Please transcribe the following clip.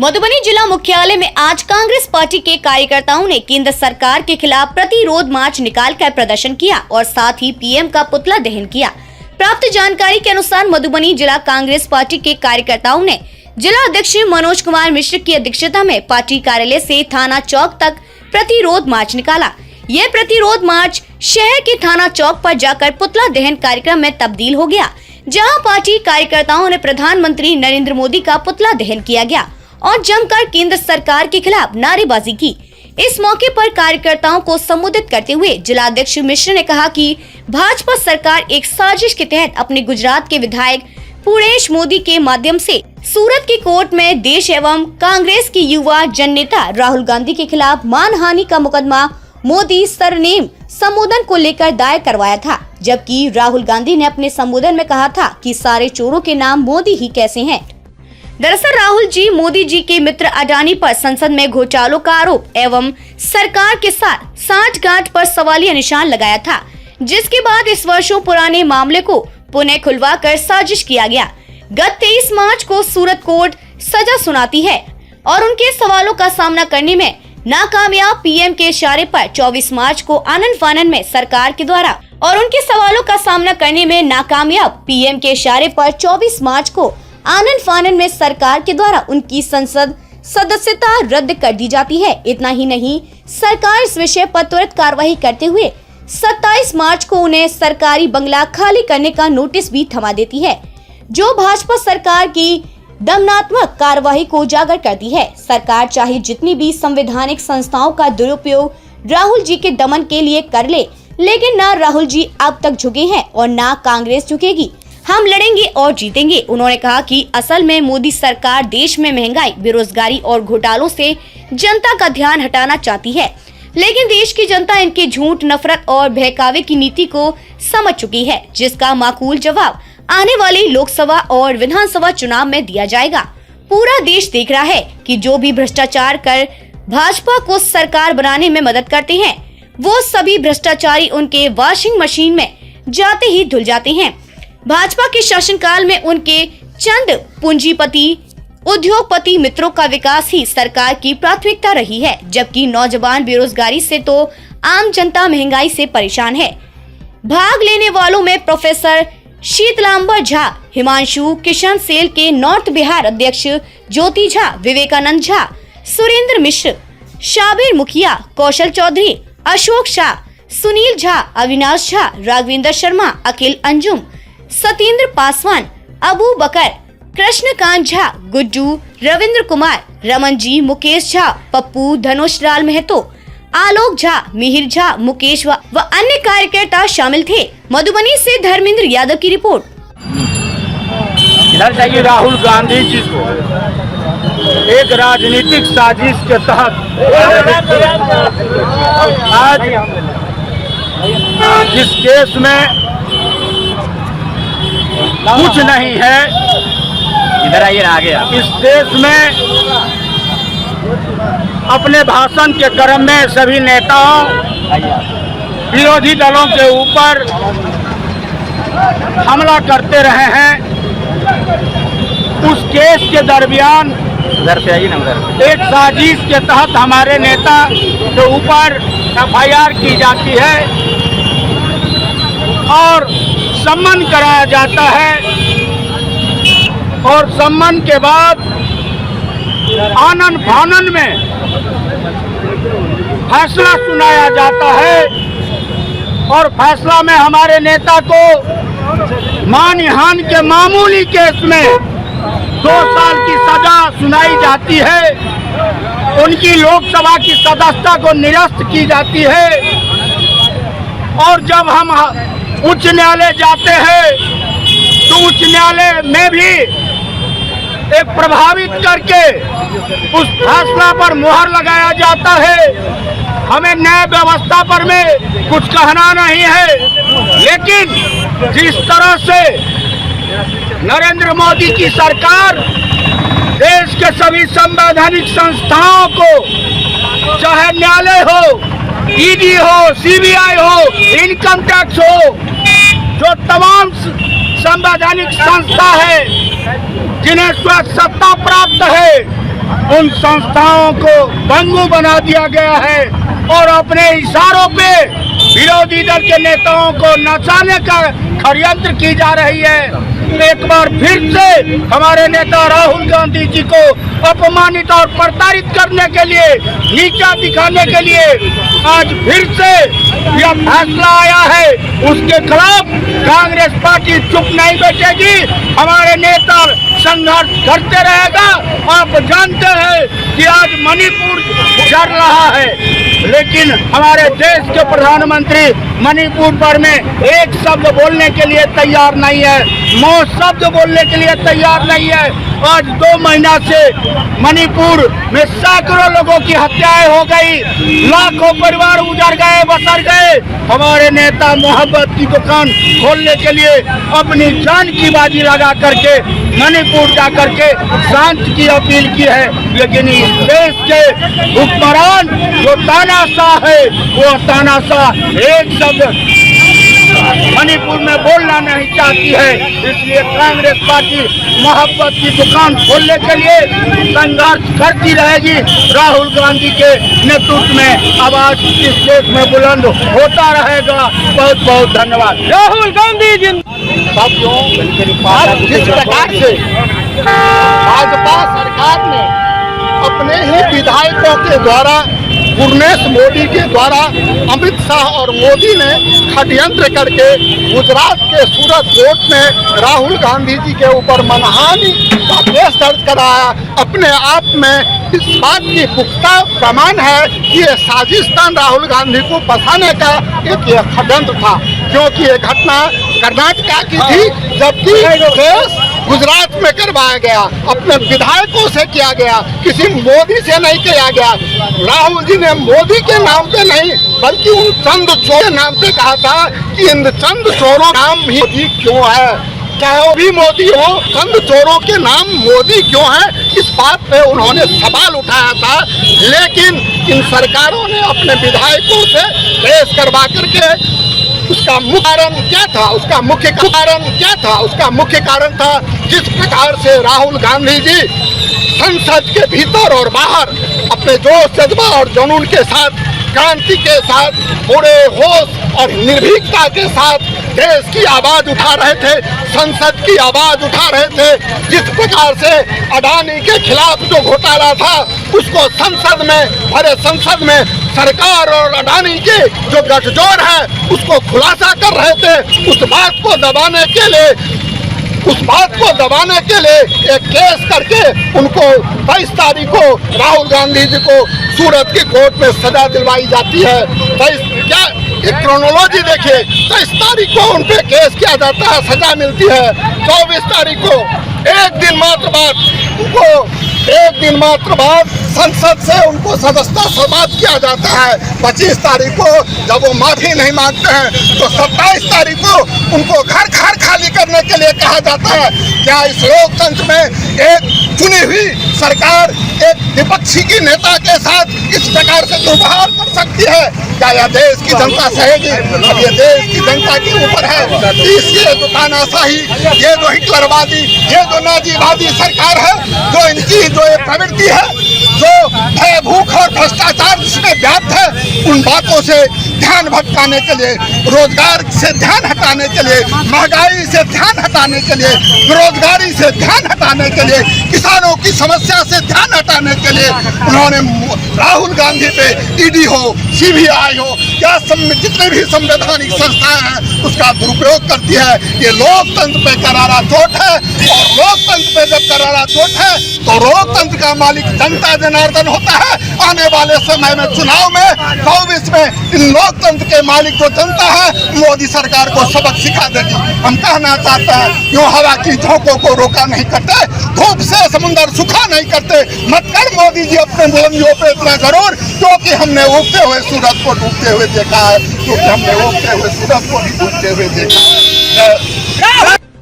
मधुबनी जिला मुख्यालय में आज कांग्रेस पार्टी के कार्यकर्ताओं ने केंद्र सरकार के खिलाफ प्रतिरोध मार्च निकालकर प्रदर्शन किया और साथ ही पीएम का पुतला दहन किया। प्राप्त जानकारी के अनुसार मधुबनी जिला कांग्रेस पार्टी के कार्यकर्ताओं ने जिला अध्यक्ष मनोज कुमार मिश्र की अध्यक्षता में पार्टी कार्यालय से थाना चौक तक प्रतिरोध मार्च निकाला। यह प्रतिरोध मार्च शहर के थाना चौक पर जाकर पुतला दहन कार्यक्रम में तब्दील हो गया, जहां पार्टी कार्यकर्ताओं ने प्रधानमंत्री नरेंद्र मोदी का पुतला दहन किया गया और जमकर केंद्र सरकार के खिलाफ नारेबाजी की। इस मौके पर कार्यकर्ताओं को संबोधित करते हुए जिलाध्यक्ष मिश्र ने कहा कि भाजपा सरकार एक साजिश के तहत अपने गुजरात के विधायक पूर्णेश मोदी के माध्यम से सूरत की कोर्ट में देश एवं कांग्रेस की युवा जन नेता राहुल गांधी के खिलाफ मानहानि का मुकदमा मोदी सरनेम संबोधन को लेकर दायर करवाया था, जबकि राहुल गांधी ने अपने संबोधन में कहा था कि सारे चोरों के नाम मोदी ही कैसे हैं। दरअसल राहुल जी मोदी जी के मित्र अडानी पर संसद में घोटालों का आरोप एवं सरकार के साथ सांठगांठ पर सवालिया निशान लगाया था, जिसके बाद इस वर्षों पुराने मामले को पुनः खुलवाकर साजिश किया गया। गत 23 मार्च को सूरत कोर्ट सजा सुनाती है और उनके सवालों का सामना करने में नाकामयाब पीएम के इशारे पर 24 मार्च को आनन फानन में सरकार के द्वारा और उनके सवालों का सामना करने में नाकामयाब पीएम के इशारे पर 24 मार्च को आनन फानन में सरकार के द्वारा उनकी संसद सदस्यता रद्द कर दी जाती है। इतना ही नहीं, सरकार इस विषय पर त्वरित कार्रवाई करते हुए 27 मार्च को उन्हें सरकारी बंगला खाली करने का नोटिस भी थमा देती है, जो भाजपा सरकार की दमनात्मक कार्रवाई को उजागर करती है। सरकार चाहे जितनी भी संवैधानिक संस्थाओं का दुरुपयोग राहुल जी के दमन के लिए कर ले, लेकिन ना राहुल जी अब तक झुके हैं और ना कांग्रेस झुकेगी। हम लड़ेंगे और जीतेंगे। उन्होंने कहा कि असल में मोदी सरकार देश में महंगाई, बेरोजगारी और घोटालों से जनता का ध्यान हटाना चाहती है, लेकिन देश की जनता इनके झूठ, नफरत और बहकावे की नीति को समझ चुकी है, जिसका माकूल जवाब आने वाले लोकसभा और विधानसभा चुनाव में दिया जाएगा। पूरा देश देख रहा है कि जो भी भ्रष्टाचार कर भाजपा को सरकार बनाने में मदद करते हैं, वो सभी भ्रष्टाचारी उनके वॉशिंग मशीन में जाते ही धुल जाते हैं। भाजपा के शासनकाल में उनके चंद पूंजीपति उद्योगपति मित्रों का विकास ही सरकार की प्राथमिकता रही है, जबकि नौजवान बेरोजगारी से तो आम जनता महंगाई से परेशान है। भाग लेने वालों में प्रोफेसर शीतलांबर झा, हिमांशु किशन सेल के नॉर्थ बिहार अध्यक्ष ज्योति झा, विवेकानंद झा, सुरेंद्र मिश्र, शाबिर मुखिया, कौशल चौधरी, अशोक शाह, सुनील झा, अविनाश झा, राघवेंद्र शर्मा, अखिल अंजुम, सत्येंद्र पासवान, अबू बकर, कृष्णकांत झा, गुड्डू, रविंद्र कुमार, रमन जी, मुकेश झा, पप्पू, धनुष लाल महतो, आलोक झा, मिहिर झा, मुकेश व अन्य कार्यकर्ता शामिल थे। मधुबनी से धर्मेंद्र यादव की रिपोर्ट। इधर जाइए। राहुल गांधी जी को एक राजनीतिक साजिश के तहत आज जिस केस में कुछ नहीं है, इधर आइए आगे। इस देश में अपने भाषण के क्रम में सभी नेताओं विरोधी दलों के ऊपर हमला करते रहे हैं। उस केस के दरमियान एक साजिश के तहत हमारे नेता के ऊपर एफआईआर की जाती है और सम्मान कराया जाता है और सम्मान के बाद आनन फानन में फैसला सुनाया जाता है और फैसला में हमारे नेता को मानहानि के मामूली केस में 2 साल की सजा सुनाई जाती है। उनकी लोकसभा की सदस्यता को निरस्त की जाती है और जब हम उच्च न्यायालय जाते हैं तो उच्च न्यायालय में भी एक प्रभावित करके उस फैसला पर मुहर लगाया जाता है। हमें न्याय व्यवस्था पर में कुछ कहना नहीं है, लेकिन जिस तरह से नरेंद्र मोदी की सरकार देश के सभी संवैधानिक संस्थाओं को, चाहे न्यायालय हो, ईडी हो, सीबीआई हो, इनकम टैक्स हो, जो तमाम संवैधानिक संस्था है जिन्हें स्वयं सत्ता प्राप्त है, उन संस्थाओं को भंगु बना दिया गया है और अपने इशारों पे विरोधी दल के नेताओं को नचाने का षड्यंत्र की जा रही है। एक बार फिर से हमारे नेता राहुल गांधी जी को अपमानित और प्रताड़ित करने के लिए, नीचा दिखाने के लिए आज फिर से यह फैसला आया है। उसके खिलाफ कांग्रेस पार्टी चुप नहीं बैठेगी, हमारे नेता संघर्ष करते रहेगा। आप जानते हैं कि आज मणिपुर जल रहा है, लेकिन हमारे देश के प्रधानमंत्री मणिपुर पर में एक शब्द बोलने के लिए तैयार नहीं है, मौत शब्द बोलने के लिए तैयार नहीं है। आज 2 महीना से मणिपुर में सैकड़ों लोगों की हत्याएं हो गई, लाखों परिवार उजड़ गए, बसर गए। हमारे नेता मोहब्बत की दुकान खोलने के लिए अपनी जान की बाजी लगा करके मणिपुर जा करके शांति की अपील की है, लेकिन इस देश के हुक्मरान जो तानाशाह है, वो तानाशाह एक शब्द मणिपुर में बोलना नहीं चाहती है। इसलिए कांग्रेस पार्टी मोहब्बत की दुकान खोलने के लिए संघर्ष करती रहेगी। राहुल गांधी के नेतृत्व में आवाज इस देश में बुलंद होता रहेगा। बहुत बहुत धन्यवाद। राहुल गांधी जी। साथियों, आज जिस प्रकार से भाजपा सरकार ने अपने ही विधायकों के द्वारा, गुरनेश मोदी के द्वारा, अमित शाह और मोदी ने षड्यंत्र करके गुजरात के सूरत कोर्ट में राहुल गांधी जी के ऊपर मानहानि का केस दर्ज कराया, अपने आप में इस बात की पुख्ता प्रमाण है कि ये साजिशतान राहुल गांधी को फंसाने का एक षड्यंत्र था, क्योंकि ये घटना कर्नाटक की थी, जबकि केस गुजरात में करवाया गया, अपने विधायकों से किया गया, किसी मोदी से नहीं किया गया। राहुल जी ने मोदी के नाम पे नहीं, बल्कि उन चंद चोरों के नाम पे कहा था कि इन चंद चोरों का नाम ही मोदी क्यों है, चाहे वो भी मोदी हो, चंद चोरों के नाम मोदी क्यों है, इस बात पे उन्होंने सवाल उठाया था। लेकिन इन सरकारों ने अपने विधायकों से केस करवा करके उसका मुख्य कारण क्या था, उसका मुख्य कारण था जिस प्रकार से राहुल गांधी जी संसद के भीतर और बाहर अपने जोश जज्बा और जुनून के साथ, क्रांति के साथ, पूरे होश और निर्भीकता के साथ देश की आवाज उठा रहे थे, संसद की आवाज उठा रहे थे। जिस प्रकार से अडानी के खिलाफ जो घोटाला था, उसको संसद में सरकार और अडानी के जो गठजोड़ है उसको खुलासा कर रहे थे। उस बात को दबाने के लिए एक केस करके उनको 22 तारीख को राहुल गांधी जी को सूरत की कोर्ट में सजा दिलवाई जाती है। 22 क्या एक क्रोनोलॉजी देखिए, 23 तारीख को उन पे केस किया जाता है, सजा मिलती है। 24 तारीख को एक दिन मात्र बाद संसद से उनको सदस्यता समाप्त किया जाता है। 25 तारीख को जब वो माफी नहीं मांगते हैं तो 27 तारीख को उनको घर खाली करने के लिए कहा जाता है। क्या इस लोकतंत्र में एक चुनी हुई सरकार एक विपक्षी की नेता के साथ इस प्रकार से दुर्व्यवहार कर सकती है? क्या यह देश की जनता सहेगी? अब ये देश की जनता के ऊपर है। ये जो तानाशाही, ये जो हिटलरवादी, ये जो नाजीवादी सरकार है, जो इनकी जो ये प्रवृत्ति है, जो भय, भूख और भ्रष्टाचार जिसमें व्याप्त है, उन बातों से ध्यान भटकाने के लिए, रोजगार से ध्यान हटाने के लिए, महंगाई से ध्यान हटाने के लिए, बेरोजगारी से ध्यान हटाने के लिए, किसानों की समस्या से ध्यान हटाने के लिए उन्होंने राहुल गांधी पे ईडी हो, सीबीआई हो या जितने भी संवैधानिक संस्थाएं हैं उसका दुरुपयोग करती है। ये लोकतंत्र पे करारा चोट है, और लोकतंत्र पे जब करारा चोट है तो लोकतंत्र का मालिक जनता जनार्दन होता है। आने वाले समय में चुनाव में 24 में इन लोकतंत्र के मालिक जो जनता है, मोदी सरकार को सबक सिखा देगी। हम कहना चाहते हैं, यूं हवा की झोंकों को रोका नहीं करते, धूप से समुद्र सूखा नहीं करते, मत कर मोदी जी अपने बुलंदियों पे इतना जरूर, क्योंकि हमने उगते हुए सूरज को डूबते हुए देखा है, क्योंकि हमने उगते हुए सूरज को भी डूबते हुए देखा है।